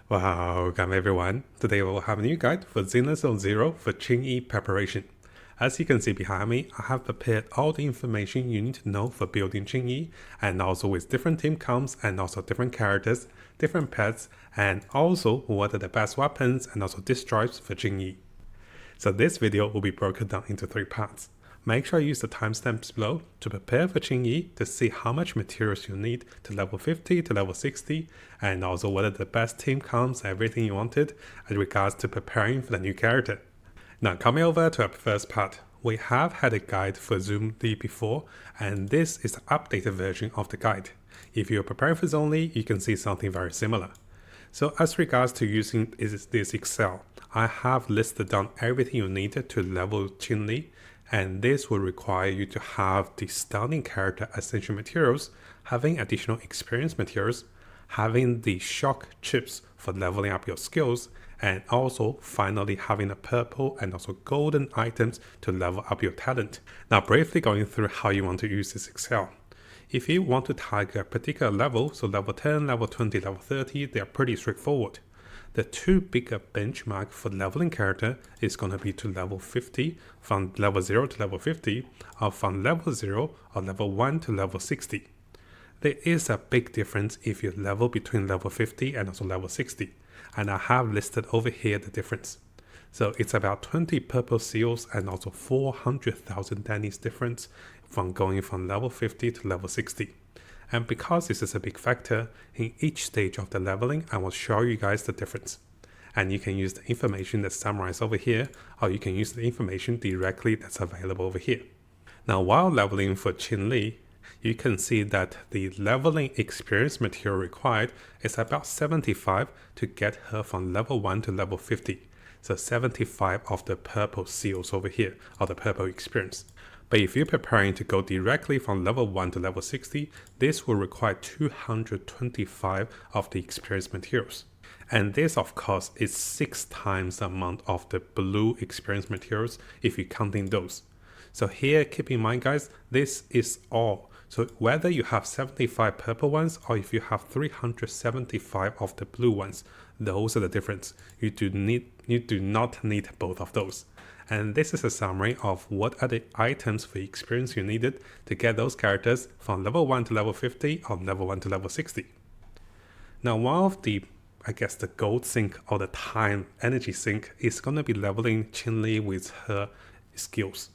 Welcome everyone. Today we will have a new guide for Zenless 0 for Qingyi preparation. As you can see behind me, I have prepared all the information you need to know for building Qingyi, and also with different team comps and also different characters, different pets, and also what are the best weapons and also disk drives for Qingyi. So this video will be broken down into 3 parts. Make sure you use the timestamps below to prepare for Qingyi to see how much materials you need to level 50 to level 60, and also what are the best team comps and everything you wanted as regards to preparing for the new character. Now coming over to our first part, we have had a guide for Zenless before, and this is the updated version of the guide. If you're preparing for Zenless, you can see something very similar. So as regards to using this Excel, I have listed down everything you need to level Qingyi, and this will require you to have the starting character essential materials, having additional experience materials, having the shock chips for leveling up your skills, and also finally having a purple and also golden items to level up your talent. Now briefly going through how you want to use this Excel. If you want to target a particular level, so level 10, level 20, level 30, they are pretty straightforward. The 2 bigger benchmark for leveling character is going to be to level 50, from level 0 to level 50, or from level 0 or level 1 to level 60. There is a big difference if you level between level 50 and also level 60, and I have listed over here the difference. So it's about 20 purple seals and also 400,000 Danny's difference from going from level 50 to level 60. And because this is a big factor, in each stage of the leveling, I will show you guys the difference. And you can use the information that's summarized over here, or you can use the information directly that's available over here. Now, while leveling for Qingyi, you can see that the leveling experience material required is about 75 to get her from level 1 to level 50. So 75 of the purple seals over here, or the purple experience. But if you're preparing to go directly from level 1 to level 60, this will require 225 of the experience materials. And this, of course, is 6 times the amount of the blue experience materials if you're counting those. So here, keep in mind, guys, this is all. So whether you have 75 purple ones or if you have 375 of the blue ones, those are the difference. You do not need both of those. And this is a summary of what are the items for experience you needed to get those characters from level 1 to level 50 or level 1 to level 60. Now one of the gold sink or the time energy sink is going to be leveling Qingyi with her skills.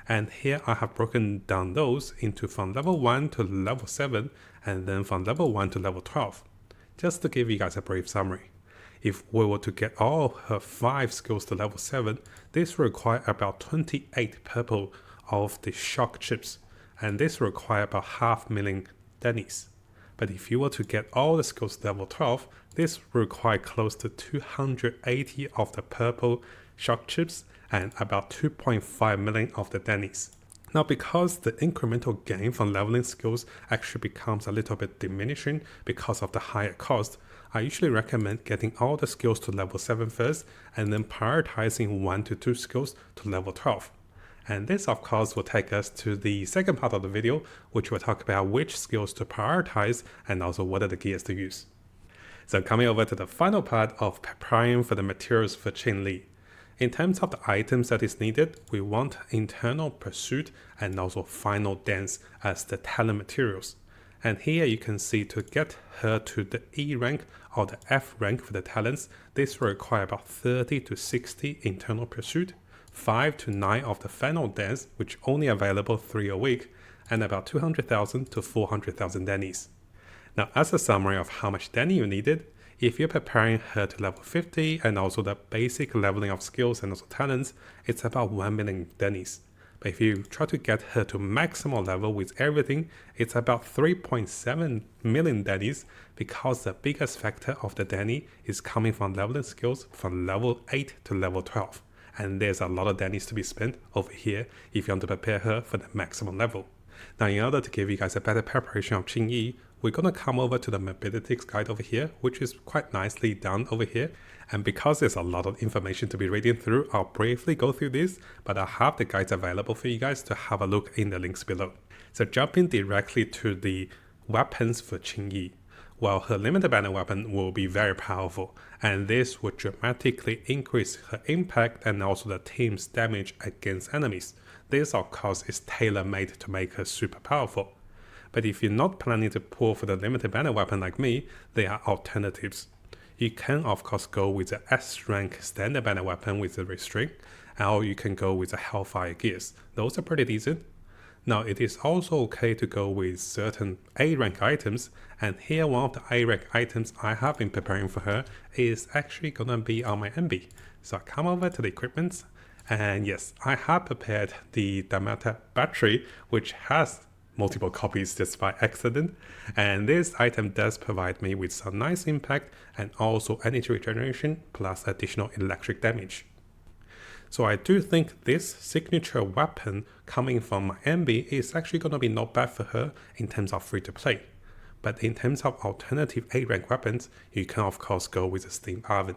And here I have broken down those into from level 1 to level 7 and then from level 1 to level 12. Just to give you guys a brief summary. If we were to get all her 5 skills to level 7, this will require about 28 purple of the shock chips, and this will require about 500,000 Danny's. But if you were to get all the skills to level 12, this will require close to 280 of the purple shock chips and about 2.5 million of the Danny's. Now because the incremental gain from leveling skills actually becomes a little bit diminishing because of the higher cost, I usually recommend getting all the skills to level 7 first and then prioritizing 1 to 2 skills to level 12. And this of course will take us to the second part of the video, which will talk about which skills to prioritize and also what are the gears to use. So coming over to the final part of preparing for the materials for Qingyi. In terms of the items that is needed, we want internal pursuit and also final dance as the talent materials. And here you can see to get her to the E rank or the F rank for the talents, this will require about 30 to 60 internal pursuit, 5 to 9 of the final dance, which only available 3 a week, and about 200,000 to 400,000 Danny's. Now as a summary of how much Danny you needed, if you're preparing her to level 50 and also the basic leveling of skills and also talents, it's about 1 million Danny's. But if you try to get her to maximal level with everything, it's about 3.7 million Danny's because the biggest factor of the Danny is coming from leveling skills from level 8 to level 12. And there's a lot of Danny's to be spent over here if you want to prepare her for the maximum level. Now in order to give you guys a better preparation of Qingyi, we're going to come over to the Mattjestic guide over here, which is quite nicely done over here. And because there's a lot of information to be reading through, I'll briefly go through this, but I have the guides available for you guys to have a look in the links below. So jumping directly to the weapons for Qingyi, while her limited banner weapon will be very powerful, and this would dramatically increase her impact and also the team's damage against enemies. This of course is tailor-made to make her super powerful. But if you're not planning to pull for the limited banner weapon like me, there are alternatives. You can of course go with the S rank standard banner weapon with the restrict, or you can go with the Hellfire gears. Those are pretty decent. Now it is also okay to go with certain A rank items, and here one of the A rank items I have been preparing for her is actually gonna be on my MB. So I come over to the equipment, and yes, I have prepared the Damata battery, which has multiple copies just by accident, and this item does provide me with some nice impact and also energy regeneration plus additional electric damage. So I do think this signature weapon coming from my MB is actually going to be not bad for her in terms of free to play. But in terms of alternative A rank weapons, you can of course go with the Steam Oven.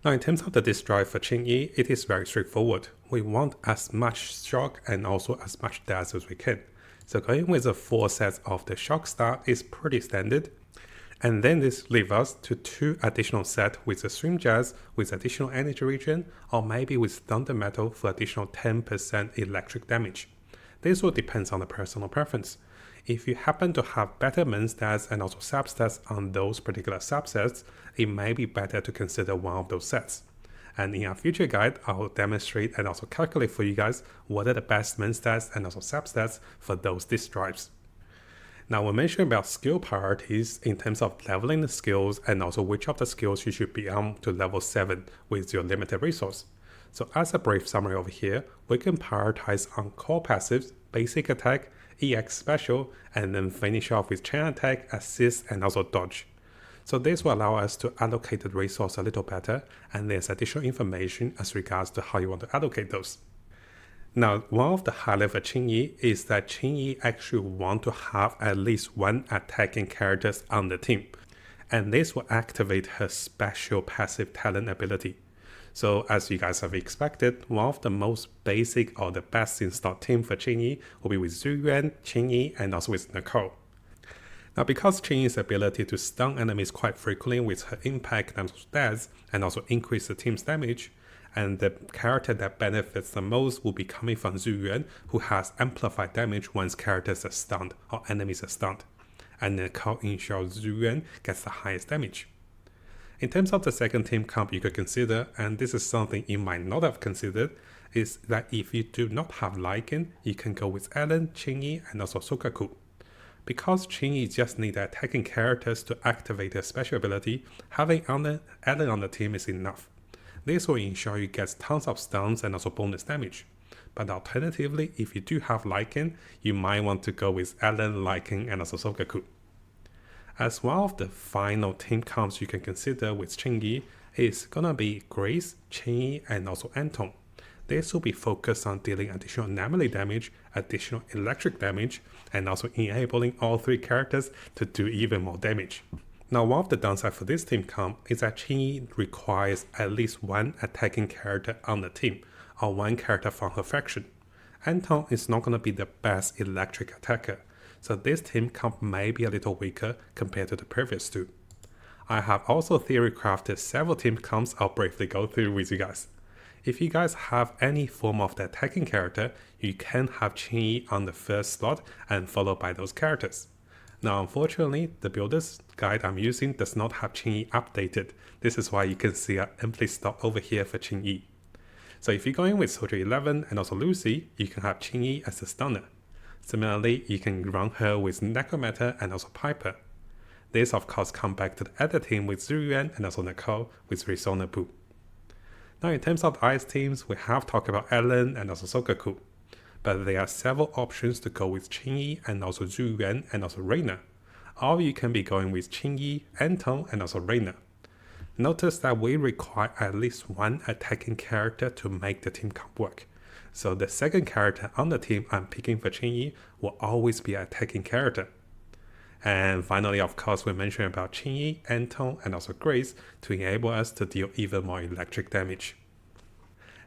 Now in terms of the disk drive for Qingyi, it is very straightforward. We want as much shock and also as much dash as we can. So going with the 4 sets of the shock star is pretty standard. And then this leaves us to 2 additional sets with the Stream Jazz with additional energy regen, or maybe with Thunder Metal for additional 10% electric damage. This will depend on the personal preference. If you happen to have better main stats and also substats on those particular subsets, it may be better to consider one of those sets. And in our future guide, I will demonstrate and also calculate for you guys what are the best main stats and also substats for those disk drives. Now we mentioned about skill priorities in terms of leveling the skills and also which of the skills you should be on to level 7 with your limited resource. So as a brief summary over here, we can prioritize on core passives, basic attack, EX special, and then finish off with chain attack, assist, and also dodge. So this will allow us to allocate the resource a little better, and there's additional information as regards to how you want to allocate those. Now, one of the highlights for Qingyi is that Qingyi actually want to have at least 1 attacking characters on the team, and this will activate her special passive talent ability. So as you guys have expected, one of the most basic or the best installed team for Qingyi will be with Zuyuan, Qingyi, and also with Nicole. Now because Qingyi's ability to stun enemies quite frequently with her impact and stats, and also increase the team's damage, and the character that benefits the most will be coming from Zuyuan, who has amplified damage once characters are stunned or enemies are stunned, and Nicole ensures Zuyuan gets the highest damage. In terms of the second team comp you could consider, and this is something you might not have considered, is that if you do not have Lycan, you can go with Ellen, Qingyi, and also Sokaku. Because Qingyi just needs attacking characters to activate their special ability, having Ellen on the team is enough. This will ensure you get tons of stuns and also bonus damage. But alternatively, if you do have Lycan, you might want to go with Ellen, Lycan, and also Sokaku. As one of the final team comps you can consider with Qingyi is gonna be Grace, Qingyi, and also Anton. This will be focused on dealing additional melee damage, additional electric damage, and also enabling all 3 characters to do even more damage. Now one of the downsides for this team comp is that Qingyi requires at least 1 attacking character on the team, or 1 character from her faction. Anton is not going to be the best electric attacker, so this team comp may be a little weaker compared to the previous 2. I have also theory crafted several team comps I'll briefly go through with you guys. If you guys have any form of the attacking character, you can have Qingyi on the first slot and followed by those characters. Now unfortunately, the builder's guide I'm using does not have Qingyi updated. This is why you can see an empty slot over here for Qingyi. So if you're going with Soldier 11 and also Lucy, you can have Qingyi as a stunner. Similarly, you can run her with Necromancer and also Piper. This of course comes back to the other team with Zuyuan and also Nicole with Resona Boo. Now in terms of the ice teams, we have talked about Ellen and also Sokaku. But there are several options to go with Qingyi and also Zuyuan and also Reina. Or you can be going with Qingyi, Anton, and also Reina. Notice that we require at least 1 attacking character to make the team comp work. So the second character on the team I'm picking for Qingyi will always be an attacking character. And finally, of course, we mentioned about Qingyi, Anton, and also Grace to enable us to deal even more electric damage.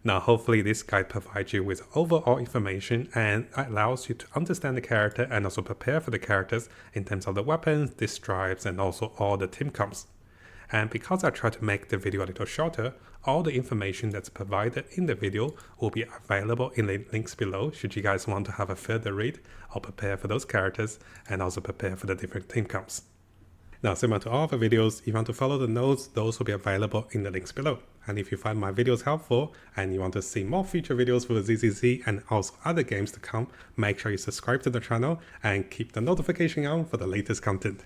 Now, hopefully this guide provides you with overall information and allows you to understand the character and also prepare for the characters in terms of the weapons, the stripes, and also all the team comps. And because I try to make the video a little shorter, all the information that's provided in the video will be available in the links below should you guys want to have a further read or prepare for those characters and also prepare for the different team comps. Now, similar to all of the videos, if you want to follow the notes, those will be available in the links below. And if you find my videos helpful and you want to see more future videos for ZZZ and also other games to come, make sure you subscribe to the channel and keep the notification on for the latest content.